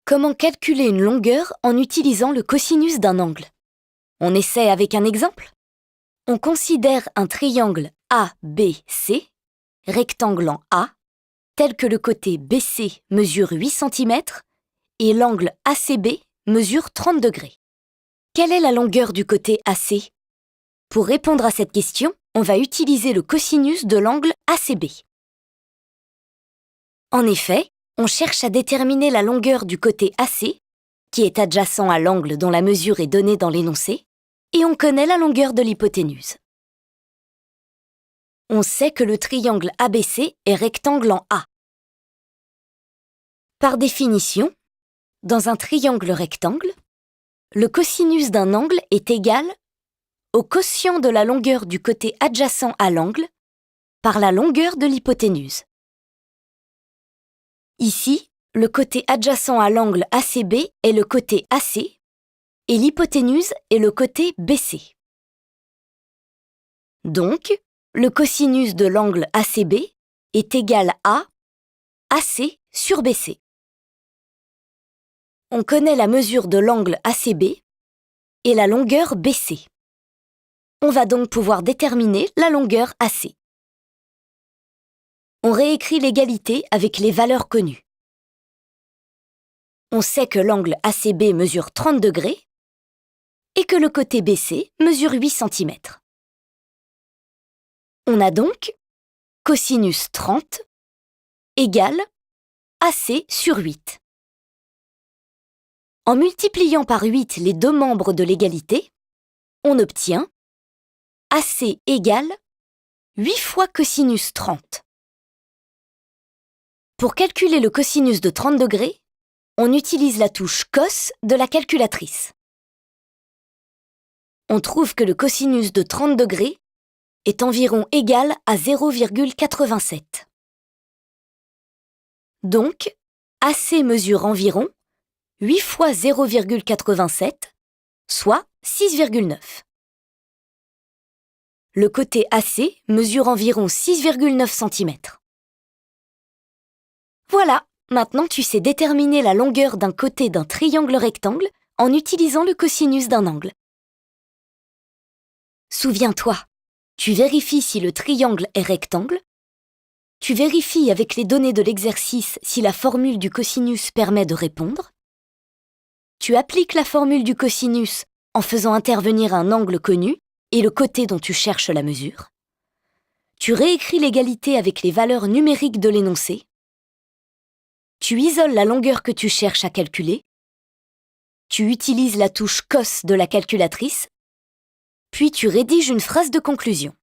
Comment calculer une longueur en utilisant le cosinus d'un angle? On essaie avec un exemple? On considère un triangle ABC, rectangle en A, tel que le côté BC mesure 8 cm et l'angle ACB mesure 30 degrés. Quelle est la longueur du côté AC? Pour répondre à cette question, on va utiliser le cosinus de l'angle ACB. En effet, on cherche à déterminer la longueur du côté AC, qui est adjacent à l'angle dont la mesure est donnée dans l'énoncé, et on connaît la longueur de l'hypoténuse. On sait que le triangle ABC est rectangle en A. Par définition, dans un triangle rectangle, le cosinus d'un angle est égal au quotient de la longueur du côté adjacent à l'angle par la longueur de l'hypoténuse. Ici, le côté adjacent à l'angle ACB est le côté AC et l'hypoténuse est le côté BC. Donc, le cosinus de l'angle ACB est égal à AC sur BC. On connaît la mesure de l'angle ACB et la longueur BC. On va donc pouvoir déterminer la longueur AC. On réécrit l'égalité avec les valeurs connues. On sait que l'angle ACB mesure 30 degrés et que le côté BC mesure 8 cm. On a donc cosinus 30 égale AC sur 8. En multipliant par 8 les deux membres de l'égalité, on obtient AC égale 8 fois cosinus 30. Pour calculer le cosinus de 30 degrés, on utilise la touche cos de la calculatrice. On trouve que le cosinus de 30 degrés est environ égal à 0,87. Donc, AC mesure environ 8 fois 0,87, soit 6,9. Le côté AC mesure environ 6,9 cm. Voilà, maintenant tu sais déterminer la longueur d'un côté d'un triangle rectangle en utilisant le cosinus d'un angle. Souviens-toi, tu vérifies si le triangle est rectangle, tu vérifies avec les données de l'exercice si la formule du cosinus permet de répondre, tu appliques la formule du cosinus en faisant intervenir un angle connu et le côté dont tu cherches la mesure, tu réécris l'égalité avec les valeurs numériques de l'énoncé, tu isoles la longueur que tu cherches à calculer, tu utilises la touche cos de la calculatrice, puis tu rédiges une phrase de conclusion.